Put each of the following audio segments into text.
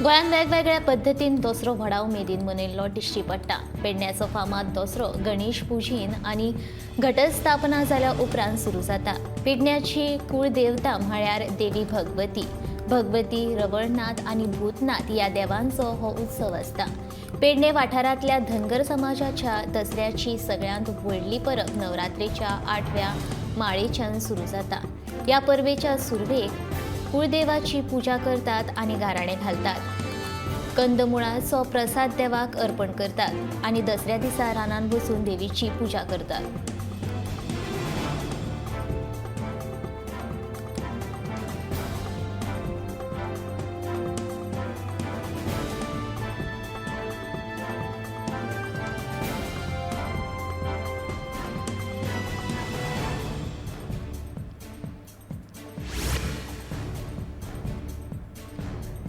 गोंयांत वेगवेगळ्या पद्दतीन दसरो व्हडा उमेदीन मनयल्लो दिश्टी पडटा। पेडण्याचो फामाद दसरो गणेश पुजीन आनी घटस्थापना जाल्या उपरांत सुरू जाता। पेडण्याची कुळदेवता म्हळ्यार देवी भगवती, रवळनाथ आनी भूतनाथ ह्या देवांचो हो उत्सव आसता। पेडणे वाठारांतल्या धनगर समाजाच्या दसऱ्याची सगळ्यांत व्हडली परब नवरात्रेच्या 8व्या माळेच्यान सुरू जाता। ह्या परबेच्या सुरवेक कुळदेवाची पूजा करतात आनी गाराणें घालतात। कंदमुळाचो प्रसाद देवाक अर्पण करतात आनी दसऱ्या दिसा रानांत बसून देवीची पूजा करतात।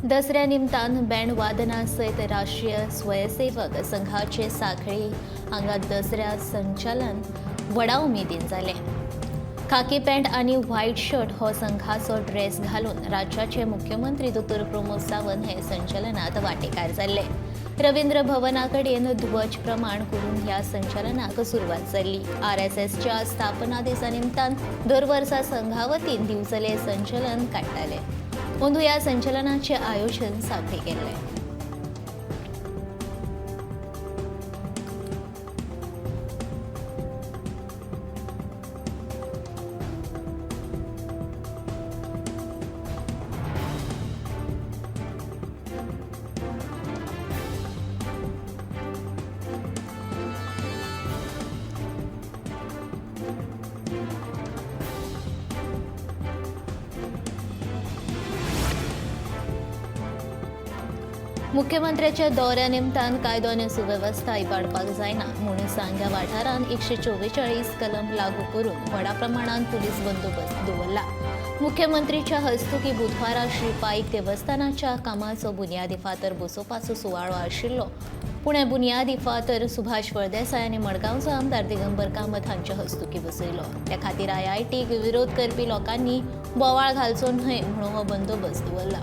दसऱ्या निमतान बँड वादना सयत राष्ट्रीय स्वयंसेवक संघाचे सांखळी हांगा दसऱ्या संचलन व्हडा उमेदीन जालें। खाकी पॅन्ट आनी व्हाईट शर्ट हो संघाचो ड्रेस घालून राज्याचे मुख्यमंत्री डॉ. प्रमोद सावंत हे संचलनात वांटेकार जाल्ले। रवींद्र भवना कडेन ध्वज प्रमाण करून ह्या संचलनाक सुरवात जाल्ली। RSSच्या स्थापना दिसा निमतान दर वर्सा संघा वतीन दिवचले संचलन काडटाले। अंदू ह्या संचलनाचे आयोजन सांखळी केल्लें। मुख्यमंत्र्याच्या दौऱ्या निमतान कायदो आनी सुवेवस्था इबाडपाक जायना म्हणून सांग्या वाठारांत 144 कलम लागू करून व्हडा प्रमाणात पुलीस बंदोबस्त दवरला। मुख्यमंत्रीच्या हस्तुकी बुधवारा श्रीपाईक देवस्थानाच्या कामाचो बुनयादी फातर बसोवपाचो सुवाळो आशिल्लो, पूण बुनयादी फातर सुभाष फळदेसाय आनी मडगांवचो आमदार दिगंबर कामत हांच्या हस्तुकी बसयलो। त्या खातीर IITक विरोध करपी लोकांनी बोवाळ घालचो न्हय म्हणून हो बंदोबस्त दवरला।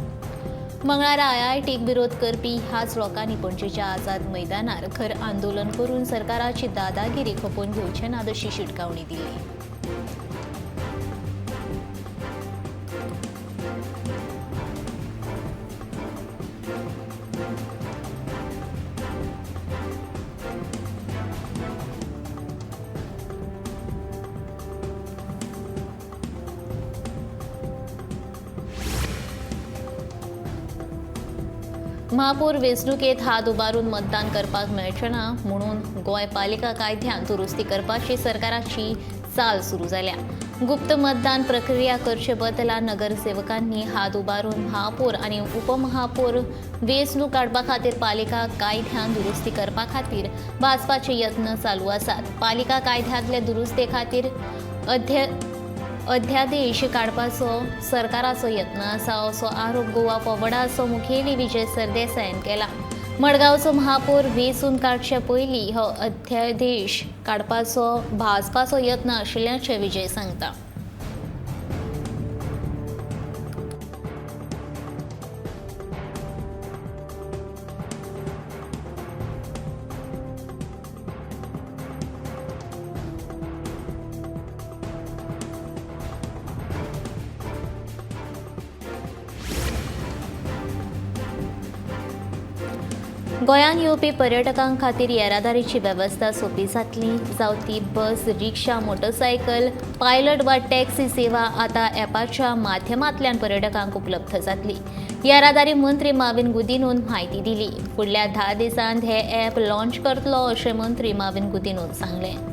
मंगळारा IITक विरोध करपी ह्याच लोकांनी पणजेच्या आझाद मैदानार खर आंदोलन करून सरकाराची दादागिरी खपोवन घेवचे नात अशी शिटकावणी दिली। महापौर वेंचणुकेत हात उबारून मतदान करपाक मेळचें ना म्हणून गोंय पालिका कायद्यांत दुरुस्ती करपाची सरकाराची चाल सुरू जाल्या। गुप्त मतदान प्रक्रिया करचे बदला नगरसेवकांनी हात उबारून महापौर आनी उपमहापौर वेंचणूक काडपा खातीर पालिका कायद्यांत दुरुस्ती करपा खातीर भाजपाचे यत्न चालू आसात। पालिका कायद्यांतले दुरुस्ते खातीर अध्यादेश काडपाचो सरकाराचो यत्न आसा असो आरोप गोवा पंगडाचो मुखेली विजय सरदेसायान केला। मडगांवचो महापौर वेंचून काडचे पयलीं हो अध्यादेश काडपाचो भाजपाचो यत्न आशिल्ल्याचें विजय सांगता। गोंयांत येवपी पर्यटकां खातीर येरादारीची वेवस्था सोपी जातली। जावं बस, रिक्षा, मोटरसायकल, पायलट वा टॅक्सी सेवा आतां ॲपाच्या माध्यमांतल्यान पर्यटकांक उपलब्ध जातली। येरादारी मंत्री माविन गुदिन्होन म्हायती दिली। फुडल्या 10 दिसांत हे ॲप लॉन्च करतलो अशें मंत्री माविन गुदिन्होन सांगलें।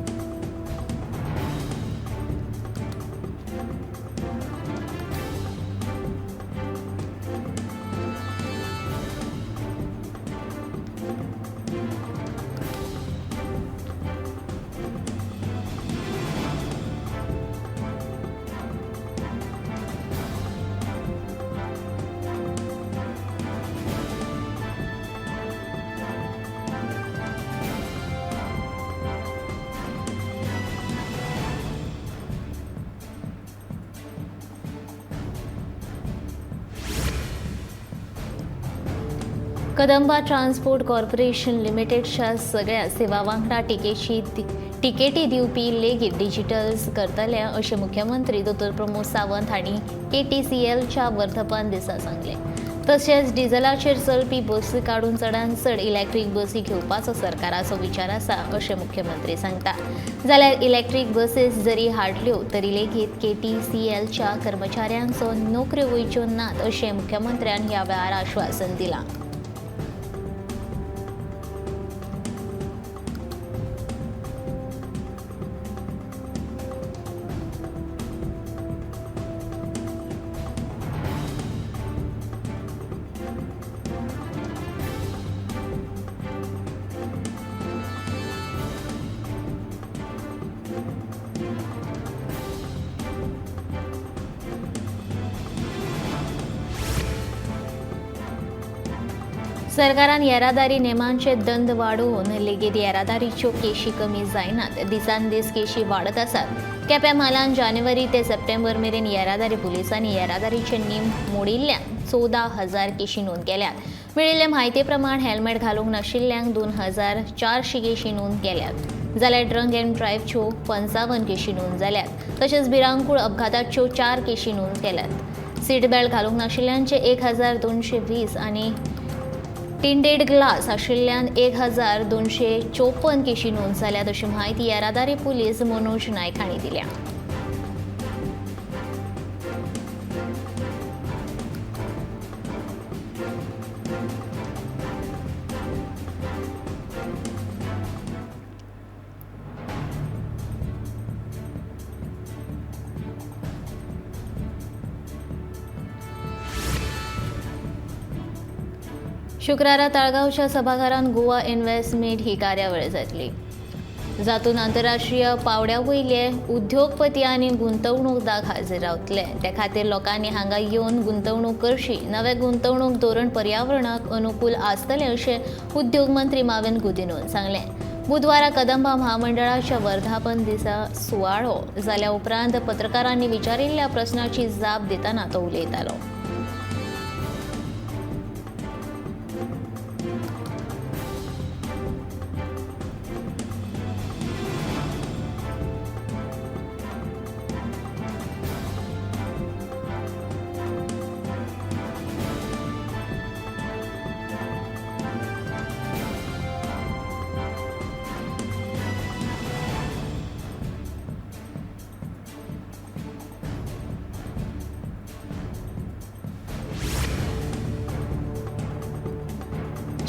कदंबा ट्रान्सपोर्ट कॉर्पोरेशन लिमिटेडच्या सगळ्या सेवा वांगडा टिकेटी दिवपी लेगीत डिजिटल्स करतले अशें मुख्यमंत्री दोतोर प्रमोद सावंत हांणी KTCLच्या वर्धापन दिसा सांगले. तशेंच डिझेलाचेर चलपी बसी काडून चडांत चड इलेक्ट्रीक बसी घेवपाचो सरकाराचो विचार आसा अशें मुख्यमंत्री सांगता. जाल्यार इलेक्ट्रीक बसीस जरी हाडल्यो तरी लेगीत KTCLच्या कर्मचाऱ्यांचो नोकऱ्यो वयच्यो नात अशें मुख्यमंत्र्यान ह्या वेळार आश्वासन दिलां. सरकारान येरादारी नेमांचे दंड वाडोवन लेगीत येरादारीच्यो केशी कमी जायनात. दिसान दीस केशी वाडत आसात. केप्यां म्हालान जानेवारी ते सप्टेंबर मेरेन येरादारी पुलिसांनी येरादारीचे नेम मोडिल्ल्यान 14,000 केशी नोंद केल्यात. मेळिल्ले म्हायती प्रमाण हेल्मेट घालूंक नाशिल्ल्यांक 2,400 केशी नोंद केल्यात. जाल्यार ड्रंक एंड ड्रायव्हच्यो 55 केशी नोंद जाल्यात. तशेंच भिरांकूळ अपघाताच्यो 4 केशी नोंद केल्यात. सीट बेल्ट घालूंक नाशिल्ल्यांचे 1,220 आनी टिंडेड ग्लास आशिल्ल्यान 1,254 केशी नोंद जाल्यात अशी माहिती येरादारी पुलीस मनोज नायक हांणी दिल्या. शुक्रारा ताळगावच्या सभाघरांत गोवा इन्व्हेस्टमेंट ही कार्यावळ जातली. जातून आंतरराष्ट्रीय पावड्या वयले उद्योगपती आनी गुंतवणूकदार हाजीर रावतले. ते खातीर लोकांनी हांगा येवन गुंतवणूक करची. नवे गुंतवणूक धोरण पर्यावरणाक अनुकूल आसतले अशें उद्योग मंत्री माविन गुदिन्होन सांगलें. बुधवारा कदंबा महामंडळाच्या वर्धापन दिसा सुवाळो जाल्या उपरांत पत्रकारांनी विचारिल्ल्या प्रस्नाची जाप दितना तो उलयतालो.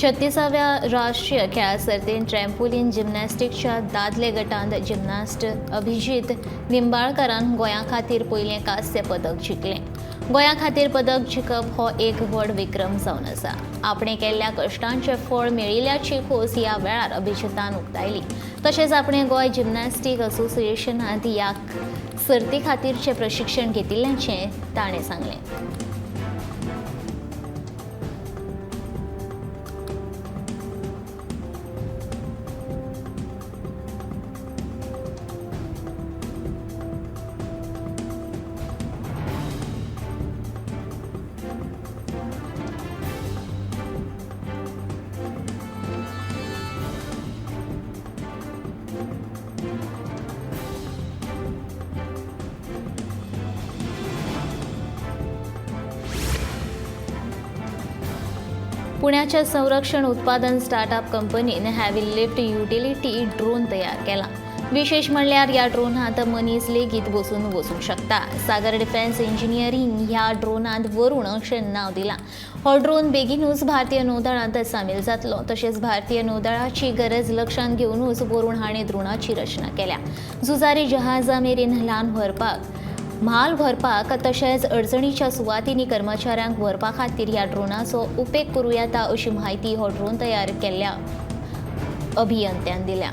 छत्तीसाव्या राष्ट्रीय खेळा सर्तीत ट्रॅम्पोलिन जिमनॅस्टिकच्या दादले गटांत जिमनास्ट अभिजीत निंबाळकरान गोंया खातीर पयलें कांस्य पदक जिखलें. गोंया खातीर पदक जिखप हो एक व्हड विक्रम जावन आसा. आपणे केल्ल्या कश्टांचें फळ मेळिल्ल्याची खोस ह्या वेळार अभिजितान उक्तायली. तशेंच आपणे गोंय जिमनॅस्टीक असोसिएशनांत ह्या सर्ती खातीरचें प्रशिक्षण घेतिल्ल्याचें ताणें सांगलें. पुण्याच्या संरक्षण उत्पादन स्टार्टअप कंपनीन हॅवी लिफ्ट युटिलिटी ड्रोन तयार केला. विशेष म्हणल्यार ह्या ड्रोनांत मनीस लेगीत बसून वचूंक शकता. सागर डिफेन्स इंजिनियरिंग ह्या ड्रोनांत वरूण अशें नांव दिलां. हो ड्रोन बेगीनूच भारतीय नौदळांत सामील जातलो. तशेंच भारतीय नौदळाची गरज लक्षांत घेवनूच वरूण हाणें ड्रोनाची रचना केल्या. झुजारी जहाजां मेरेन ल्हान म्हाल व्हरपाक तशेंच अडचणीच्या सुवातींनी कर्मचाऱ्यांक व्हरपा खातीर ह्या ड्रोनाचो उपेग करूं येता अशी माहिती हो ड्रोन तयार केल्ल्या अभियंत्यान दिल्या.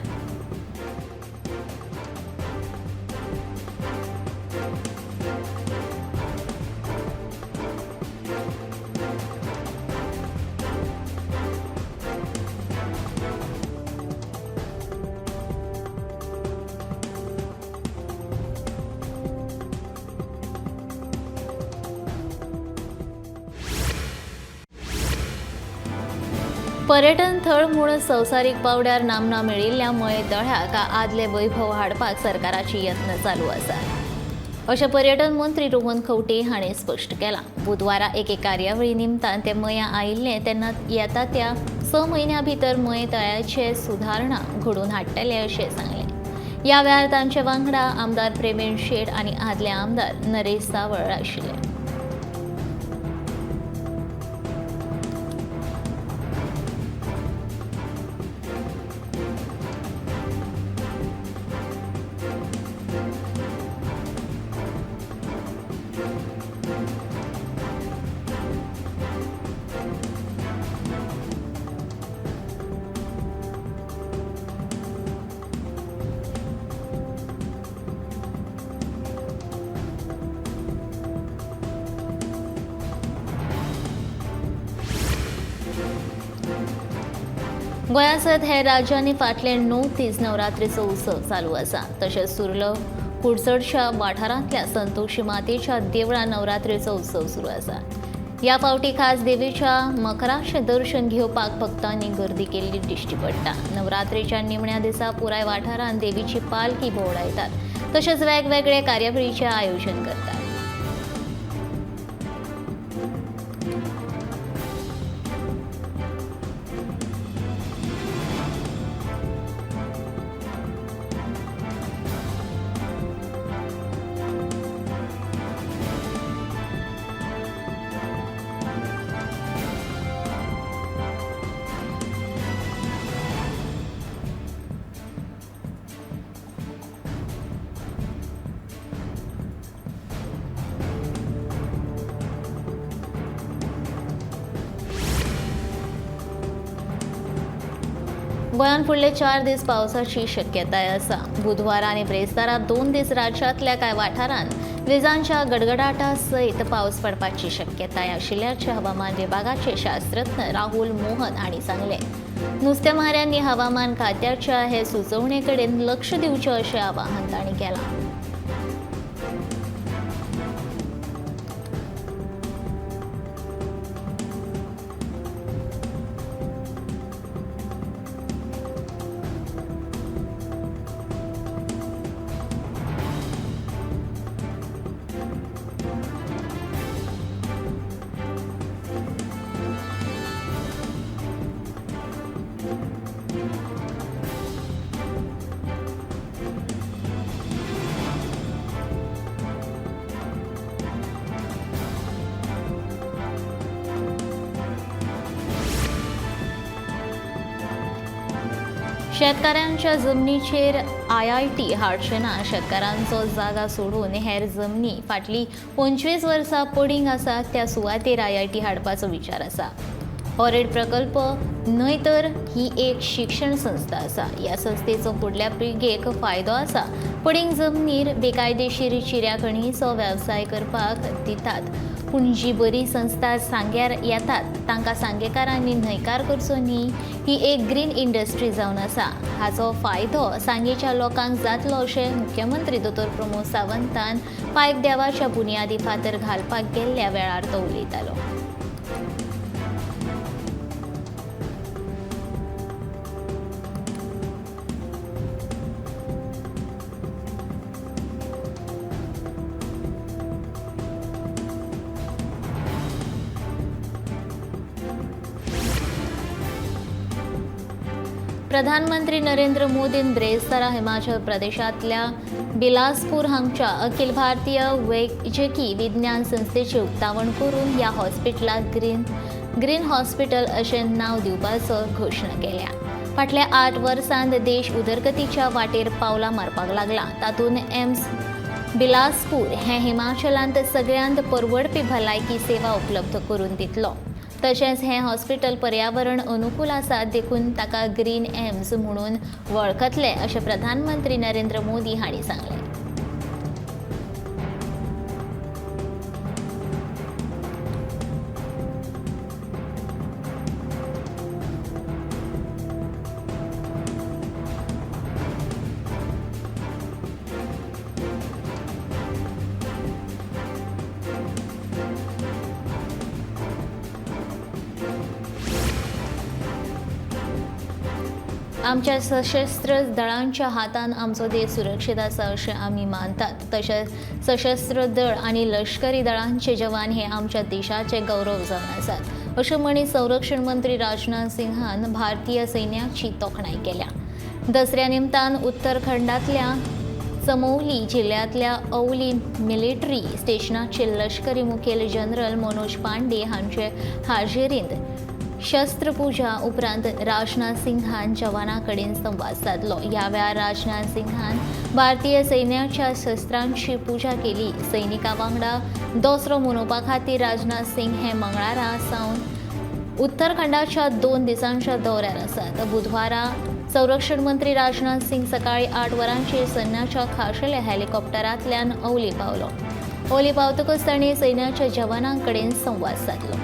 पर्यटन थळ म्हूण संवसारीक पावड्यार नामना मेळिल्ल्या मय तळ्याक आदले वैभव हाडपाक सरकाराची यत्न चालू आसात अशें पर्यटन मंत्री रोहन खंवटे हाणें स्पश्ट केलां. बुधवारा एके कार्यावळी निमतान ते मया आयिल्ले तेन्ना येता त्या 6 म्हयन्यां भितर मय तळ्याचे सुदारणा घडोवन हाडटले अशें सांगलें. ह्या वेळार तांचे वांगडा आमदार प्रवीण शेट आनी आदले आमदार नरेश सावळ आशिल्ले. गोंयांसत हेर राज्यांनी फाटले 9 दीस नवरात्रीचो उत्सव चालू आसा. तशेंच सुर्लो कुडचडच्या वाठारांतल्या संतोशी मातेच्या देवळान नवरात्रीचो उत्सव सुरू आसा. ह्या फावटी खास देवीच्या मखराचें दर्शन घेवपाक भक्तांनी गर्दी केल्ली दिश्टी पडटा. नवरात्रीच्या निमण्या दिसा पुराय वाठारांत देवीची पालखी भोंवडायतात. तशेंच वेगवेगळे कार्यावळीचें आयोजन करतात. गोंयांत फुडले 4 दीस पावसाची शक्यताय आसा. बुधवार आनी ब्रेस्तारा 2 दीस राज्यांतल्या कांय वाठारांत विजांच्या गडगडाटा सयत पावस पडपाची शक्यताय आशिल्ल्याचे हवामान विभागाचे शास्त्रज्ञ राहुल मोहन हांणी सांगलें. नुस्तेमाऱ्यांनी हवामान खात्याच्या हे सुचोवणे कडेन लक्ष दिवचें अशें आवाहन तांणी केलां. शेतकाऱ्यांच्या जमनीचेर IIT हाडचे ना. शेतकारांचो जागा सोडून हेर जमनी फाटली 25 वर्सां पडींग आसात त्या सुवातेर IIT हाडपाचो विचार आसा. ऑरेड प्रकल्प न्हय तर ही एक शिक्षण संस्था आसा. ह्या संस्थेचो फुडल्या पिळगेक फायदो आसा. पडींग जमनीर बेकायदेशीर चिऱ्याखणीचो वेवसाय करपाक दितात. पूण जी बरी संस्था सांग्यार येतात तांकां सांगेकारांनी न्हयकार करचो न्ही. ही एक ग्रीन इंडस्ट्री जावन आसा. हाचो फायदो सांगेच्या लोकांक जातलो अशें मुख्यमंत्री दोतोर प्रमोद सावंतान पायक देवाच्या बुनयादी फातर घालपाक गेल्ल्या वेळार तो उलयतालो. प्रधानमंत्री नरेंद्र मोदीन ब्रेस्तारा हिमाचल प्रदेशांतल्या बिलासपूर हांगच्या अखिल भारतीय वैजकी विज्ञान संस्थेचें उक्तावण करून ह्या हॉस्पिटलाक ग्रीन हॉस्पिटल अशें नांव दिवपाचो घोशणा केल्या. फाटल्या 8 वर्सांत देश उदरगतीच्या वाटेर पावलां मारपाक लागला. तातूंत एम्स बिलासपूर हें हिमाचलांत सगळ्यांत परवडपी भलायकी सेवा उपलब्ध करून दितलो. तशेंच हें हॉस्पिटल पर्यावरण अनुकूल आसा देखून ताका ग्रीन एम्स म्हणून वळखतले अशें प्रधानमंत्री नरेंद्र मोदी हांणी सांगलें. आमच्या सशस्त्र दळांच्या हातान आमचो देश सुरक्षीत आसा अशें आमी मानतात. तशेंच सशस्त्र दळ आनी लष्करी दळांचे जवान हे आमच्या देशाचे गौरव जावन आसात अशें म्हणी संरक्षण मंत्री राजनाथ सिंहान भारतीय सैन्याची तोखणाय केल्या. दसऱ्या निमतान उत्तराखंडांतल्या चमोली जिल्ह्यातल्या औली मिलिटरी स्टेशनाचे लष्करी मुखेल जनरल मनोज पांडे हांचे हाजेरींत शस्त्रपूजा उपरांत राजनाथ सिंहान जवानां कडेन संवाद साधलो. ह्या वेळार राजनाथ सिंहान भारतीय सैन्याच्या शस्त्रांची पुजा केली. सैनिकां वांगडा दसरो मनोवपा खातीर राजनाथ सिंग हे मंगळारा सावन उत्तराखंडाच्या 2 दिसांच्या दौऱ्यार आसात. बुधवारा संरक्षण मंत्री राजनाथ सिंग सकाळी 8 वरांचेर सैन्याच्या खाशेल्या हेलिकॉप्टरांतल्यान औली पावलो. औली पावतकच ताणें सैन्याच्या जवानां कडेन संवाद साधलो.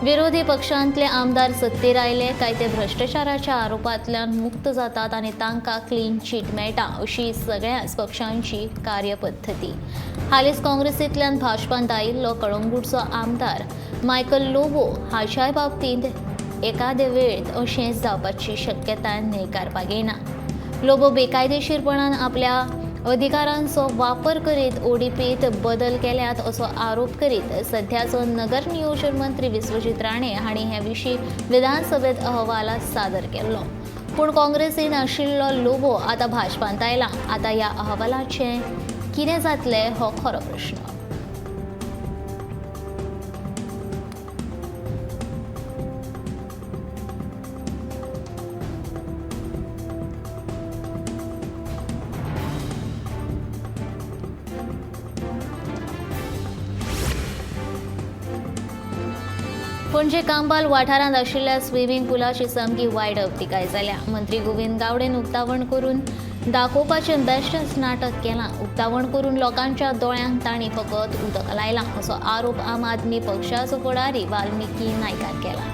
विरोधी पक्षांतले आमदार सत्तेर आयले काय ते भ्रष्टाचाराच्या आरोपांतल्यान मुक्त जातात आनी तांकां क्लीन चीट मेळटा अशी सगळ्याच पक्षांची कार्यपद्दती. हालींच काँग्रेसींतल्यान भाजपांत आयिल्लो कळंगूटचो आमदार मायकल लोबो हाच्या बाबतींत एकादे वेळेत अशेंच जावपाची शक्यताय न्हयकारपाक येना. लोबो बेकायदेशीरपणान आपल्या अधिकारांचो वापर करीत ओडीपीत बदल केल्यात असो आरोप करीत सध्याचो नगर नियोजन मंत्री विश्वजीत राणे हांणी हे विशीं विधानसभेत अहवाल सादर केल्लो. पूण काँग्रेसीन आशिल्लो लोबो आतां भाजपांत आयला. आतां ह्या अहवालाचें कितें जातलें हो खरो प्रश्न. पणजे कांबाल वाठारांत आशिल्ल्या स्विमींग पुलाची सामकी वायट अवतिकाय जाल्या. मंत्री गोविंद गावडेन उक्तावण करून दाखोवपाचें बेश्टेंच नाटक केलां. उक्तावण करून लोकांच्या दोळ्यांक तांणी फकत उदक लायलां असो आरोप आम आदमी पक्षाचो फुडारी वाल्मिकी नायकार केला.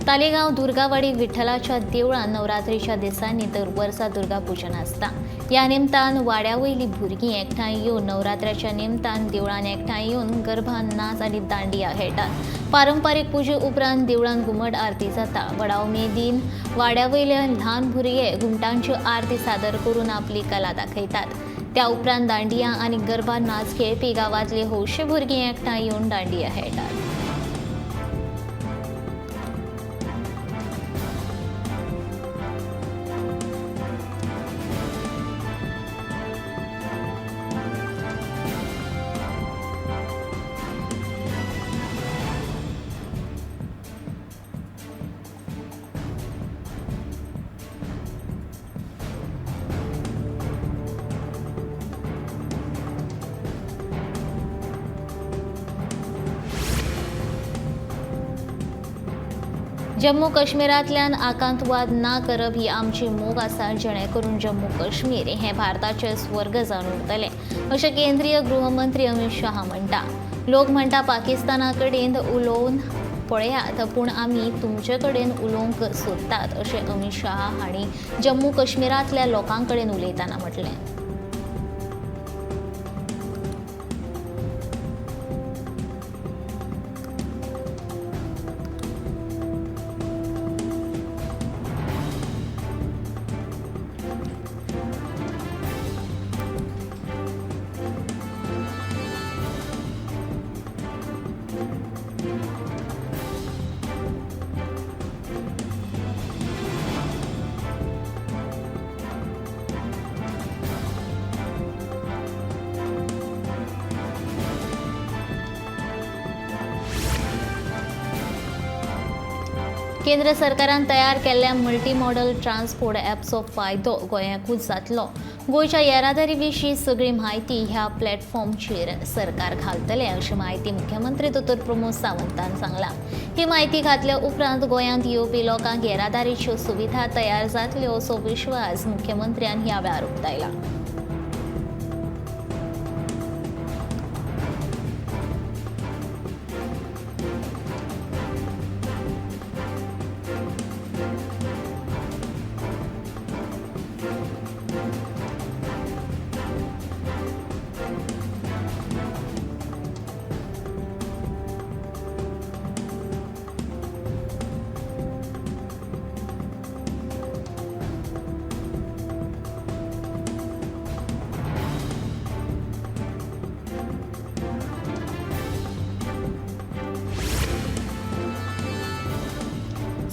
तालेगांव दुर्गावाडी विठ्ठलाच्या देवळान नवरात्रीच्या दिसांनी दर वर्सा दुर्गा पुजन आसता. ह्या निमतान वाड्यावयली भुरगीं एकठांय येवन नवरात्राच्या निमतान देवळान एकठांय येवन गरबा नाच आनी दांडिया खेळटात. पारंपारीक पुजे उपरांत देवळान घुमट आरती जाता. व्हडा उमेदीन वाड्यावयले ल्हान भुरगे घुमटांच्यो आरती सादर करून आपली कला दाखयतात. त्या उपरांत दांडिया आनी गरबा नाच खेळपी गांवांतली हौशी भुरगीं एकठांय येवन दांडिया खेळटात. जम्मू काश्मीरांतल्यान आकांतवाद ना करप ही आमची मोख आसा, जेणे करून जम्मू काश्मीर हे भारताचे स्वर्ग जावन उरतले अशें केंद्रीय गृहमंत्री अमित शाह म्हणटा. लोक म्हणटा पाकिस्ताना कडेन उलोवन पळयात, पूण आमी तुमचे कडेन उलोवंक सोदतात अशें अमित शाह हांणी जम्मू काश्मीरांतल्या लोकां कडेन उलयतना म्हटलें. केंद्र सरकारान तयार केल्ल्या मल्टी मॉडल ट्रान्सपोर्ट ॲप्सचो फायदो गोंयाकूच जातलो. गोंयच्या येरादारी विशीं सगळी म्हायती ह्या प्लॅटफॉर्मचेर सरकार घालतले अशी माहिती मुख्यमंत्री दोतोर प्रमोद सावंतान सांगला. ही माहिती घातल्या उपरांत गोंयांत येवपी लोकांक येरादारीच्यो सुविधा तयार जातल्यो असो विश्वास मुख्यमंत्र्यान ह्या वेळार उक्तायला.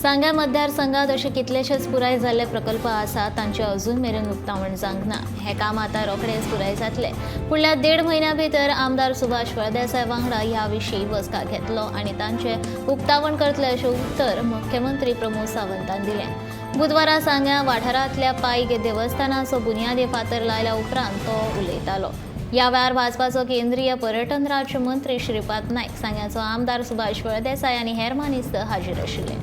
सांग्या मतदारसंघात असे कितलेशेच पुराय जाल्ले प्रकल्प आसात तांचे अजून मेरेन उक्तावण जावंक ना. हे काम आतां रोखडेच पुराय जातले. फुडल्या 1.5 म्हयन्या भितर आमदार सुभाष फळदेसाय वांगडा ह्या विशीं बसका घेतलो आनी तांचे उक्तावण करतले अशें उत्तर मुख्यमंत्री प्रमोद सावंतान दिलें. बुधवारा सांग्या वाठारांतल्या पायी देवस्थानाचो बुनयादी फातर लायल्या उपरांत तो उलयतालो. ह्या वेळार भाजपाचो केंद्रीय पर्यटन राज्य मंत्री श्रीपाद नायक, सांग्याचो आमदार सुभाष फळदेसाय आनी हेर मानेस्त हाजीर आशिल्ले.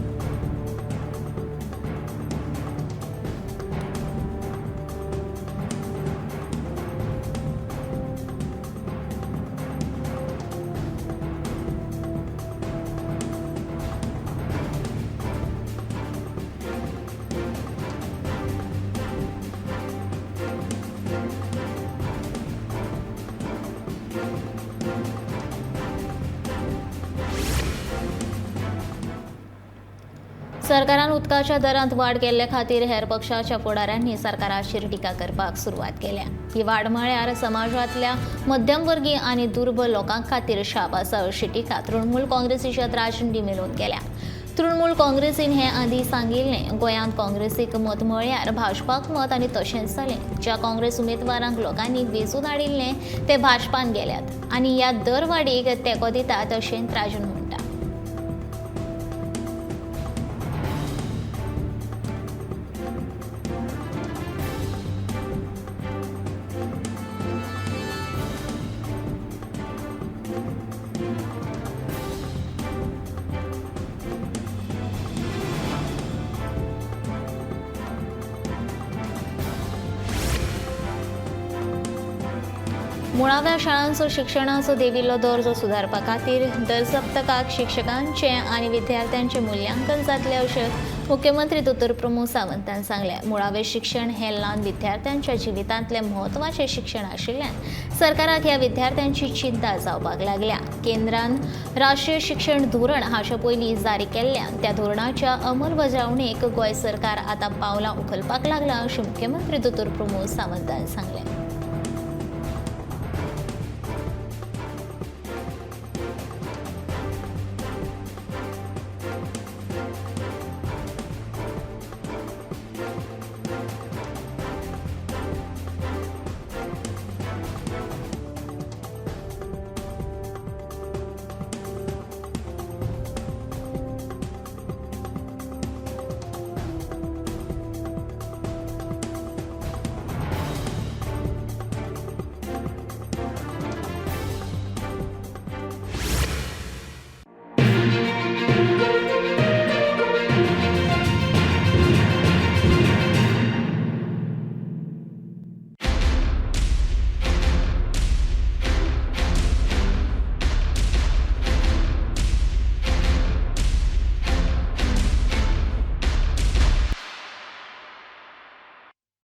सरकारान उदकाच्या दरांत वाड केल्ले खातीर हेर पक्षाच्या फुडाऱ्यांनी सरकाराचेर टिका करपाक सुरवात केल्या. ही वाड म्हळ्यार समाजांतल्या मध्यमवर्गीय आनी दुर्बल लोकांक खातीर शाप आसा अशी टिका तृणमूल काँग्रेसीच्या राजन मेलोन केल्या. तृणमूल काँग्रेसीन हे आदीं सांगिल्लें गोंयांत काँग्रेसीक मत म्हळ्यार भाजपाक मत आनी तशेंच जालें. ज्या काँग्रेस उमेदवारांक लोकांनी वेंचून हाडिल्ले ते भाजपान गेल्यात आनी ह्या दरवाडीक तेंको दितात अशें राजन म्हणटा. मुळाव्या शाळांचो शिक्षणाचो देविल्लो दर्जो सुदारपा खातीर दर सप्तकाक शिक्षकांचे आनी विद्यार्थ्यांचे मुल्यांकन जातले अशें मुख्यमंत्री दोतोर प्रमोद सावंतान सांगलें. मुळावें शिक्षण हें ल्हान विद्यार्थ्यांच्या जिवितांतलें म्हत्वाचें शिक्षण आशिल्ल्यान सरकाराक ह्या विद्यार्थ्यांची चिंता जावपाक लागल्या. केंद्रान राष्ट्रीय शिक्षण धोरण हाचे पयलीं जारी केल्ल्यान त्या धोरणाच्या अंमलबजावणेक गोंय सरकार आतां पावलां उखलपाक लागला अशें मुख्यमंत्री दोतोर प्रमोद सावंतान सांगलें.